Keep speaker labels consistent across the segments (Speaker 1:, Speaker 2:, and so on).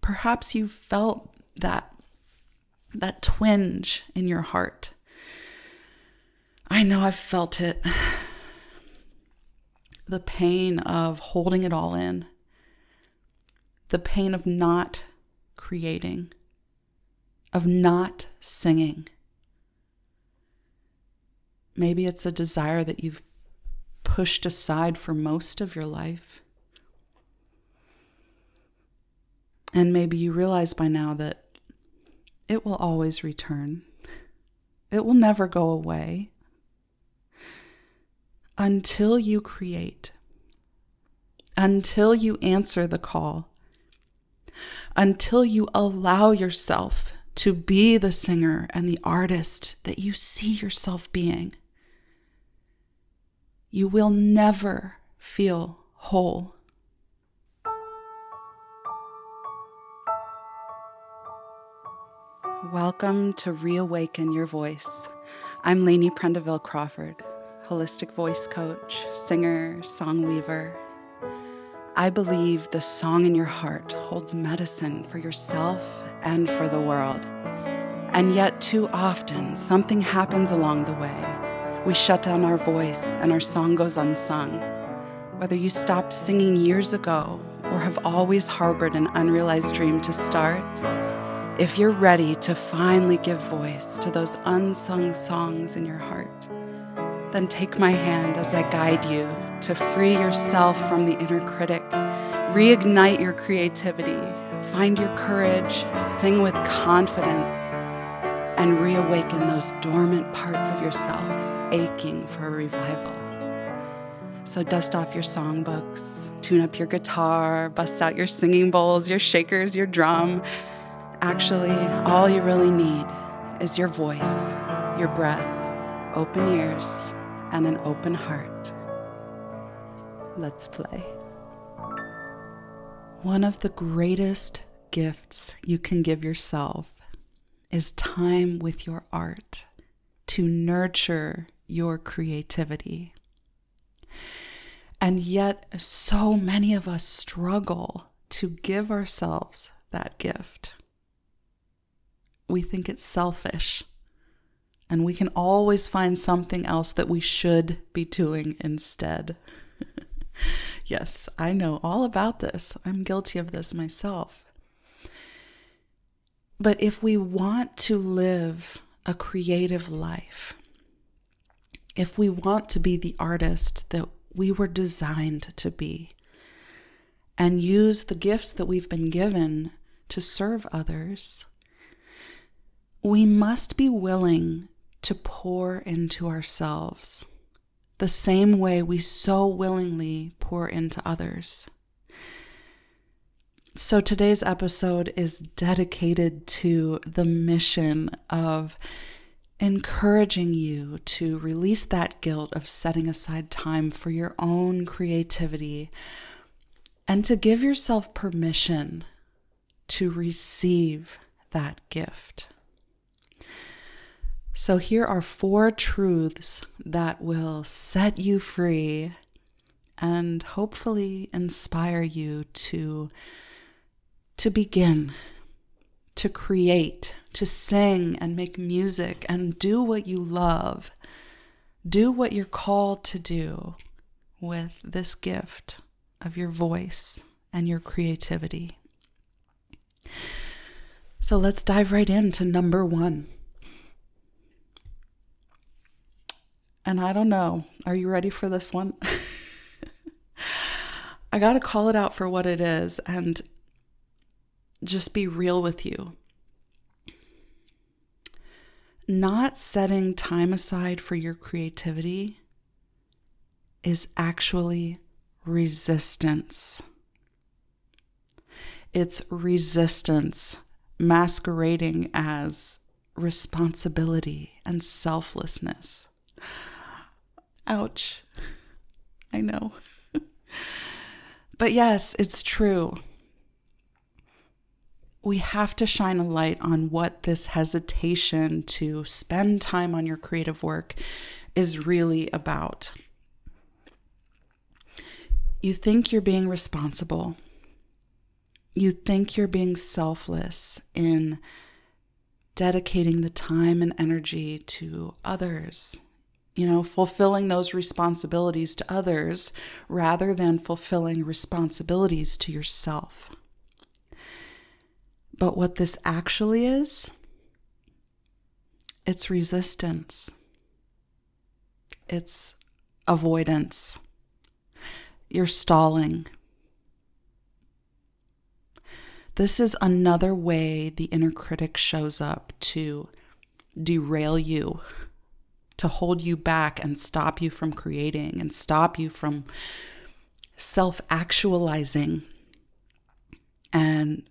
Speaker 1: Perhaps you felt that twinge in your heart. I know I've felt it. The pain of holding it all in. The pain of not creating, of not singing. Maybe it's a desire that you've pushed aside for most of your life. And maybe you realize by now that it will always return. It will never go away until you create, until you answer the call, until you allow yourself to be the singer and the artist that you see yourself being. You will never feel whole. Welcome to Reawaken Your Voice. I'm Lainey Prendeville Crawford, holistic voice coach, singer, song weaver. I believe the song in your heart holds medicine for yourself and for the world. And yet too often, something happens along the way. We shut down our voice and our song goes unsung. Whether you stopped singing years ago or have always harbored an unrealized dream to start, if you're ready to finally give voice to those unsung songs in your heart, then take my hand as I guide you to free yourself from the inner critic, reignite your creativity, find your courage, sing with confidence, and reawaken those dormant parts of yourself aching for a revival. So dust off your songbooks, tune up your guitar, bust out your singing bowls, your shakers, your drum. Actually, all you really need is your voice, your breath, open ears, and an open heart. Let's play. One of the greatest gifts you can give yourself is time with your art to nurture your creativity. And yet, so many of us struggle to give ourselves that gift. We think it's selfish, and we can always find something else that we should be doing instead. Yes, I know all about this. I'm guilty of this myself. But if we want to live a creative life, if we want to be the artist that we were designed to be, and use the gifts that we've been given to serve others, we must be willing to pour into ourselves the same way we so willingly pour into others. So today's episode is dedicated to the mission of encouraging you to release that guilt of setting aside time for your own creativity and to give yourself permission to receive that gift. So here are 4 truths that will set you free and hopefully inspire you to begin, to create, to sing and make music and do what you love. Do what you're called to do with this gift of your voice and your creativity. So let's dive right into number 1. And I don't know, are you ready for this one? I got to call it out for what it is and just be real with you. Not setting time aside for your creativity is actually resistance. It's resistance masquerading as responsibility and selflessness. Ouch. I know. But yes, it's true. We have to shine a light on what this hesitation to spend time on your creative work is really about. You think you're being responsible. You think you're being selfless in dedicating the time and energy to others, fulfilling those responsibilities to others rather than fulfilling responsibilities to yourself. But what this actually is, it's resistance. It's avoidance. You're stalling. This is another way the inner critic shows up to derail you, to hold you back and stop you from creating and stop you from self-actualizing, and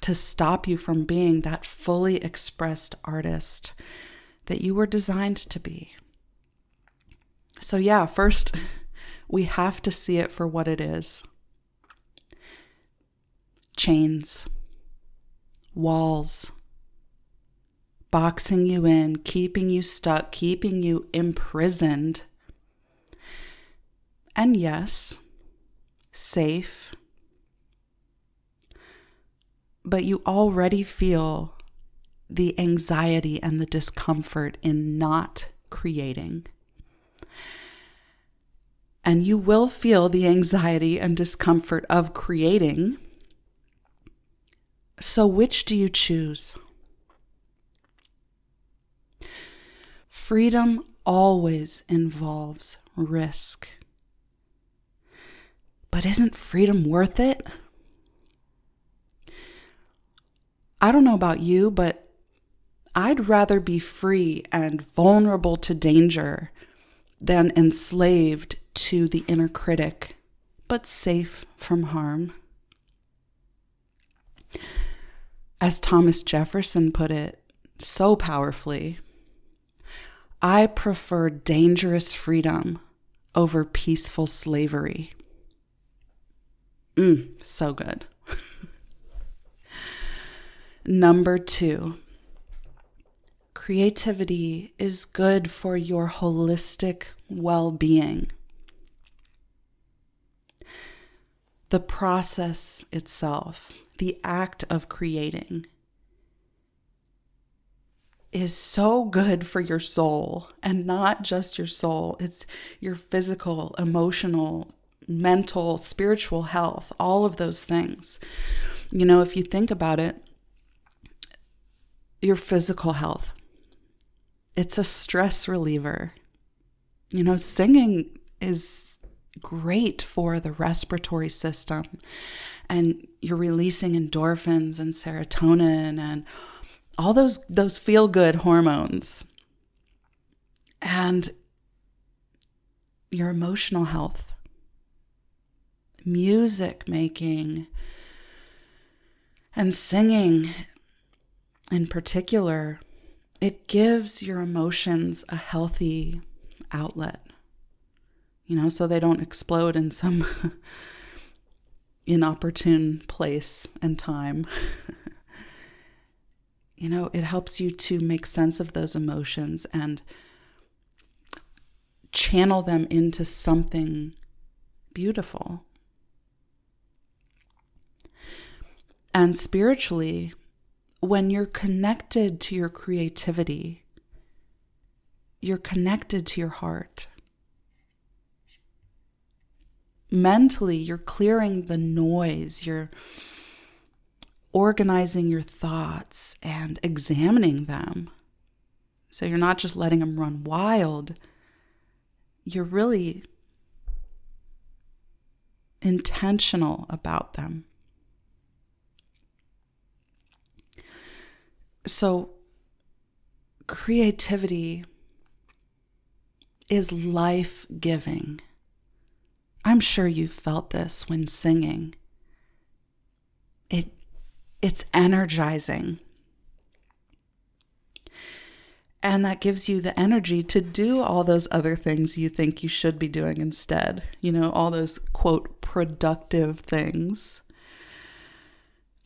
Speaker 1: to stop you from being that fully expressed artist that you were designed to be. So yeah, first we have to see it for what it is. Chains, walls, boxing you in, keeping you stuck, keeping you imprisoned. And yes, safe. But you already feel the anxiety and the discomfort in not creating. And you will feel the anxiety and discomfort of creating. So which do you choose? Freedom always involves risk. But isn't freedom worth it? I don't know about you, but I'd rather be free and vulnerable to danger than enslaved to the inner critic, but safe from harm. As Thomas Jefferson put it so powerfully, I prefer dangerous freedom over peaceful slavery. So good. Number 2, creativity is good for your holistic well-being. The process itself, the act of creating, is so good for your soul, and not just your soul. It's your physical, emotional, mental, spiritual health, all of those things. If you think about it, your physical health, it's a stress reliever. Singing is great for the respiratory system, and you're releasing endorphins and serotonin and all those feel-good hormones. And your emotional health, music making and singing in particular, it gives your emotions a healthy outlet, so they don't explode in some inopportune place and time. It helps you to make sense of those emotions and channel them into something beautiful. And spiritually, when you're connected to your creativity, you're connected to your heart. Mentally, you're clearing the noise, you're organizing your thoughts and examining them. So you're not just letting them run wild, you're really intentional about them. So creativity is life-giving. I'm sure you've felt this when singing. It's energizing. And that gives you the energy to do all those other things you think you should be doing instead. All those, quote, productive things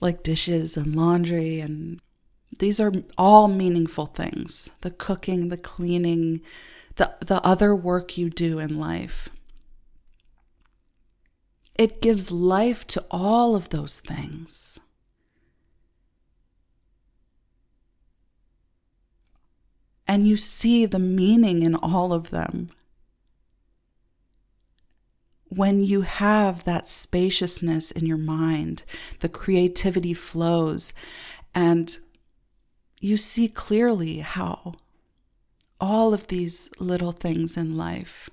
Speaker 1: like dishes and laundry, and these are all meaningful things. The cooking, the cleaning, the other work you do in life. it gives life to all of those things. And you see the meaning in all of them. When you have that spaciousness in your mind, the creativity flows, and you see clearly how all of these little things in life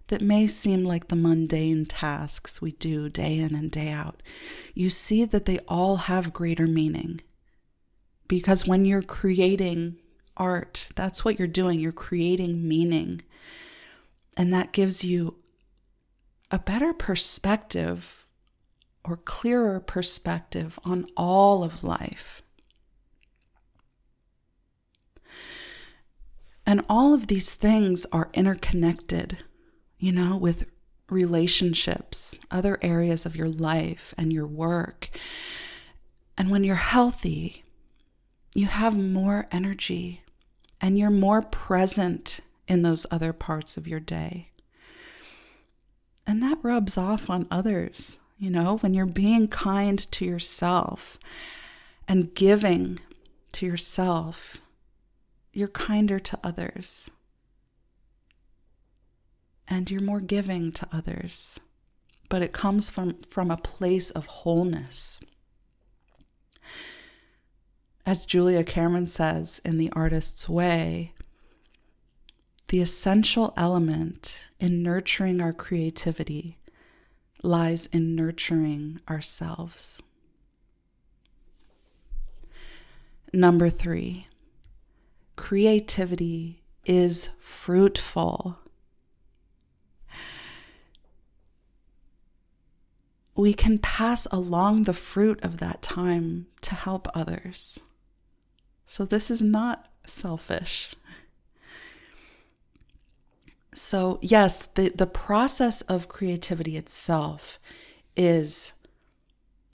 Speaker 1: that may seem like the mundane tasks we do day in and day out, you see that they all have greater meaning. Because when you're creating art, that's what you're doing. You're creating meaning. And that gives you a better perspective or clearer perspective on all of life. And all of these things are interconnected, with relationships, other areas of your life and your work. And when you're healthy, you have more energy and you're more present in those other parts of your day. And that rubs off on others, when you're being kind to yourself and giving to yourself, you're kinder to others. And you're more giving to others. But it comes from a place of wholeness. As Julia Cameron says in The Artist's Way, the essential element in nurturing our creativity lies in nurturing ourselves. Number 3, creativity is fruitful. We can pass along the fruit of that time to help others. So this is not selfish. So yes, the process of creativity itself is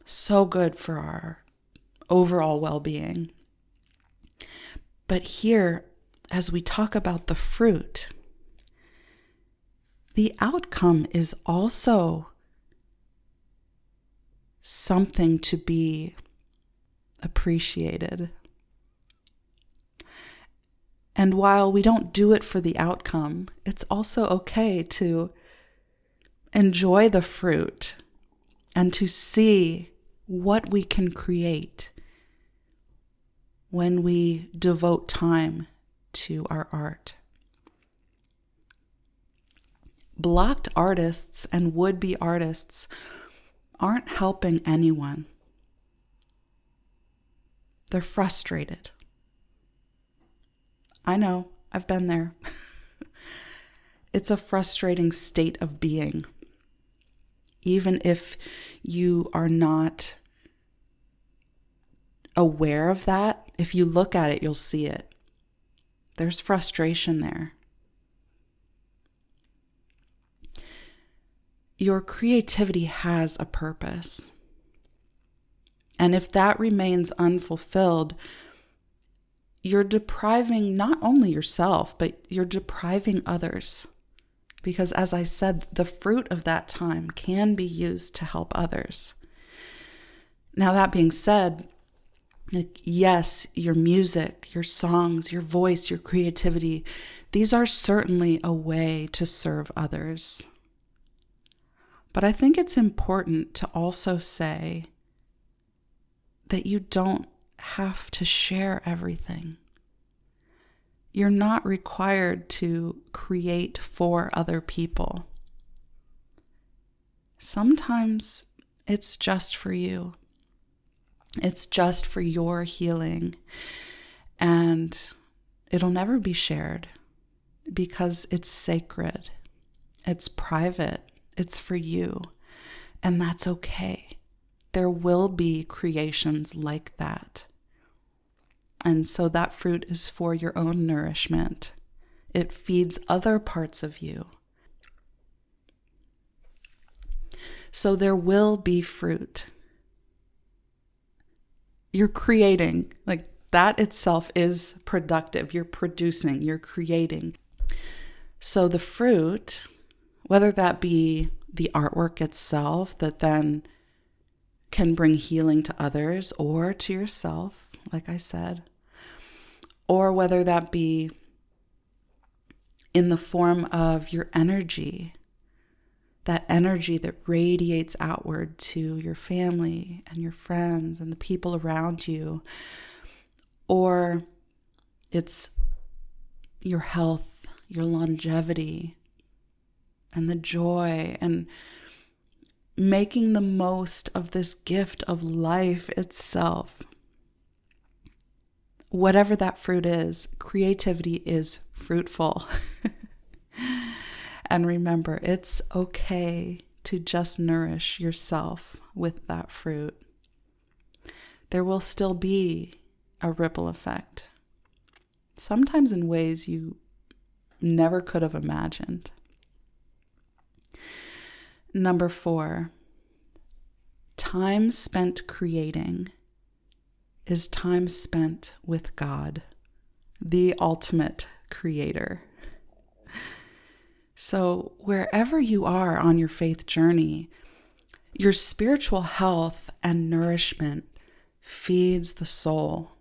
Speaker 1: so good for our overall well-being. But here, as we talk about the fruit, the outcome is also something to be appreciated. And while we don't do it for the outcome, it's also okay to enjoy the fruit and to see what we can create when we devote time to our art. Blocked artists and would-be artists aren't helping anyone. They're frustrated. I know, I've been there. It's a frustrating state of being. Even if you are not aware of that, if you look at it, you'll see it. There's frustration there. Your creativity has a purpose. And if that remains unfulfilled, you're depriving not only yourself, but you're depriving others. Because as I said, the fruit of that time can be used to help others. Now, that being said, yes, your music, your songs, your voice, your creativity, these are certainly a way to serve others. But I think it's important to also say that you don't have to share everything. You're not required to create for other people. Sometimes it's just for you. It's just for your healing. And it'll never be shared because it's sacred. It's private. It's for you. And that's okay. There will be creations like that. And so that fruit is for your own nourishment. It feeds other parts of you. So there will be fruit. You're creating, like that itself is productive. You're producing, you're creating. So the fruit, whether that be the artwork itself that then can bring healing to others or to yourself, like I said, or whether that be in the form of your energy, that energy that radiates outward to your family and your friends and the people around you, or it's your health, your longevity, and the joy, and making the most of this gift of life itself. Whatever that fruit is, creativity is fruitful. And remember, it's okay to just nourish yourself with that fruit. There will still be a ripple effect, sometimes in ways you never could have imagined. Number 4, time spent creating is time spent with God, the ultimate creator. So wherever you are on your faith journey, your spiritual health and nourishment feeds the soul.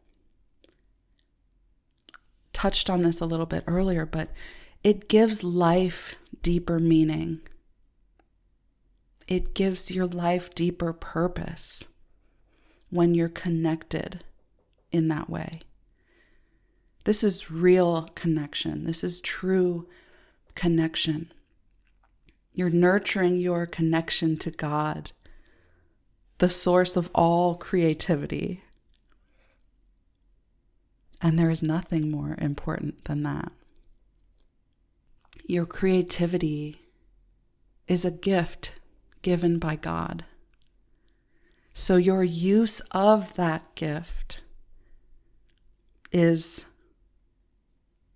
Speaker 1: Touched on this a little bit earlier, but it gives life deeper meaning. It gives your life deeper purpose when you're connected in that way. This is real connection. This is true connection. You're nurturing your connection to God, the source of all creativity. And there is nothing more important than that. Your creativity is a gift given by God. So your use of that gift is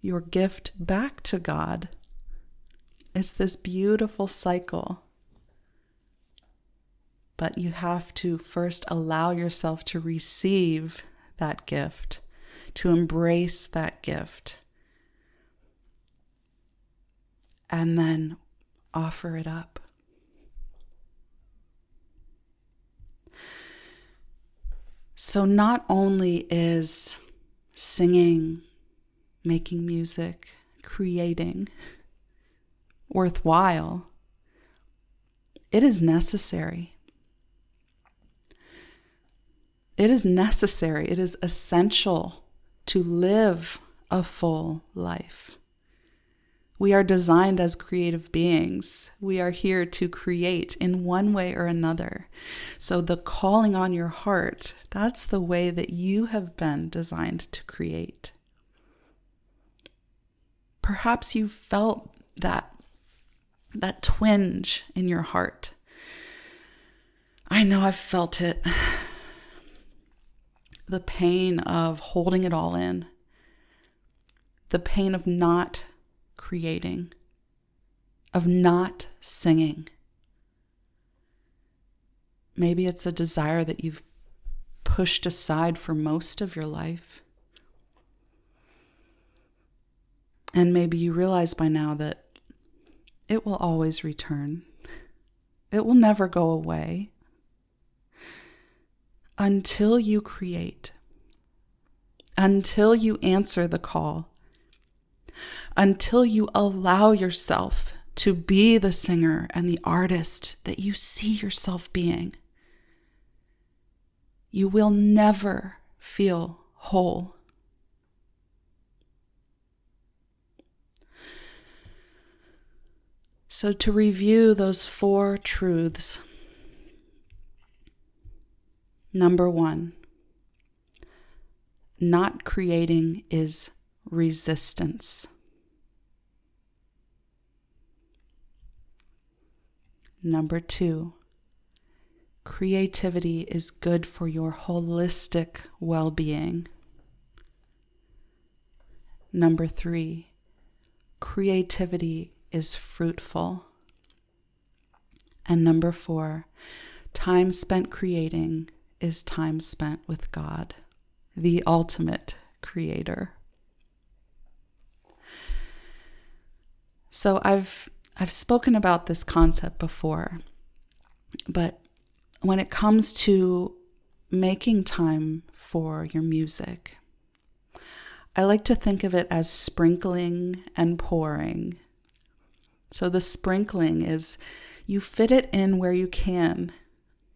Speaker 1: your gift back to God. It's this beautiful cycle. But you have to first allow yourself to receive that gift, to embrace that gift, and then offer it up. So not only is singing, making music, creating worthwhile, it is necessary. It is necessary. It is essential to live a full life. We are designed as creative beings. We are here to create in one way or another. So the calling on your heart, that's the way that you have been designed to create. Perhaps you felt that twinge in your heart. I know I've felt it. The pain of holding it all in. The pain of not creating, of not singing. Maybe it's a desire that you've pushed aside for most of your life. And maybe you realize by now that it will always return. It will never go away until you create, until you answer the call, until you allow yourself to be the singer and the artist that you see yourself being. You will never feel whole. So to review those 4 truths. Number 1, not creating is resistance. Number 2, creativity is good for your holistic well-being. Number 3, creativity is fruitful. And number 4, time spent creating is time spent with God, the ultimate creator. So I've I've spoken about this concept before, but when it comes to making time for your music, I like to think of it as sprinkling and pouring. So the sprinkling is you fit it in where you can,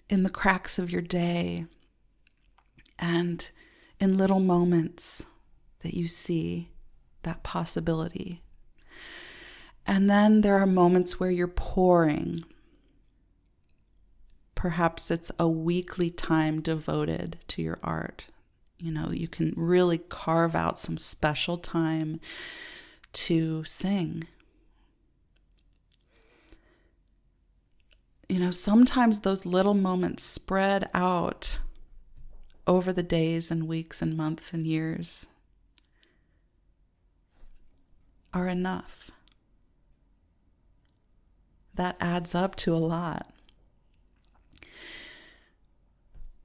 Speaker 1: in the cracks of your day, and in little moments that you see that possibility. And then there are moments where you're pouring. Perhaps it's a weekly time devoted to your art. You can really carve out some special time to sing. Sometimes those little moments spread out over the days and weeks and months and years are enough. That adds up to a lot.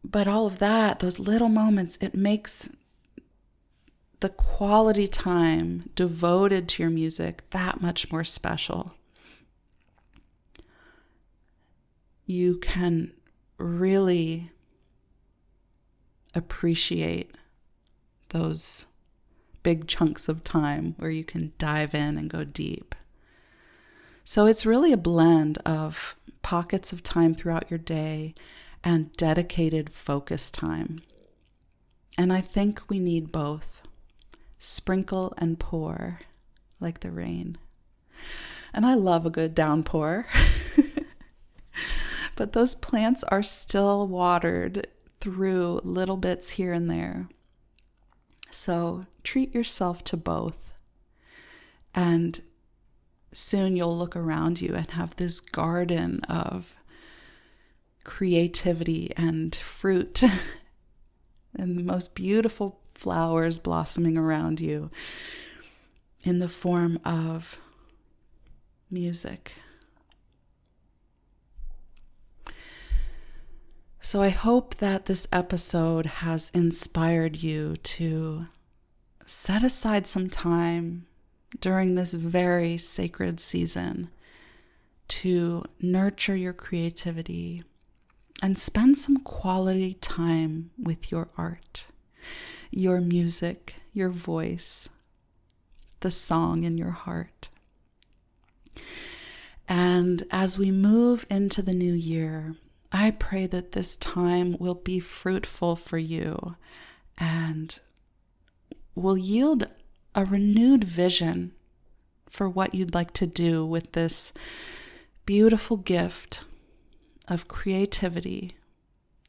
Speaker 1: But all of that, those little moments, it makes the quality time devoted to your music that much more special. You can really appreciate those big chunks of time where you can dive in and go deep. So it's really a blend of pockets of time throughout your day and dedicated focus time. And I think we need both. Sprinkle and pour like the rain. And I love a good downpour. But those plants are still watered through little bits here and there. So treat yourself to both. And soon you'll look around you and have this garden of creativity and fruit and the most beautiful flowers blossoming around you in the form of music. So I hope that this episode has inspired you to set aside some time during this very sacred season to nurture your creativity and spend some quality time with your art, your music, your voice, the song in your heart. And as we move into the new year, I pray that this time will be fruitful for you and will yield a renewed vision for what you'd like to do with this beautiful gift of creativity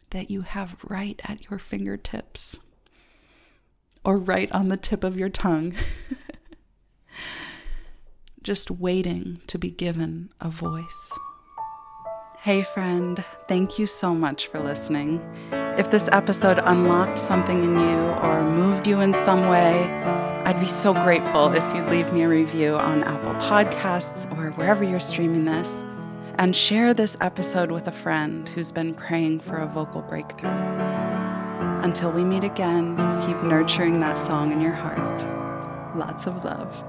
Speaker 1: that you have right at your fingertips or right on the tip of your tongue, just waiting to be given a voice. Hey friend, thank you so much for listening. If this episode unlocked something in you or moved you in some way, I'd be so grateful if you'd leave me a review on Apple Podcasts or wherever you're streaming this, and share this episode with a friend who's been praying for a vocal breakthrough. Until we meet again, keep nurturing that song in your heart. Lots of love.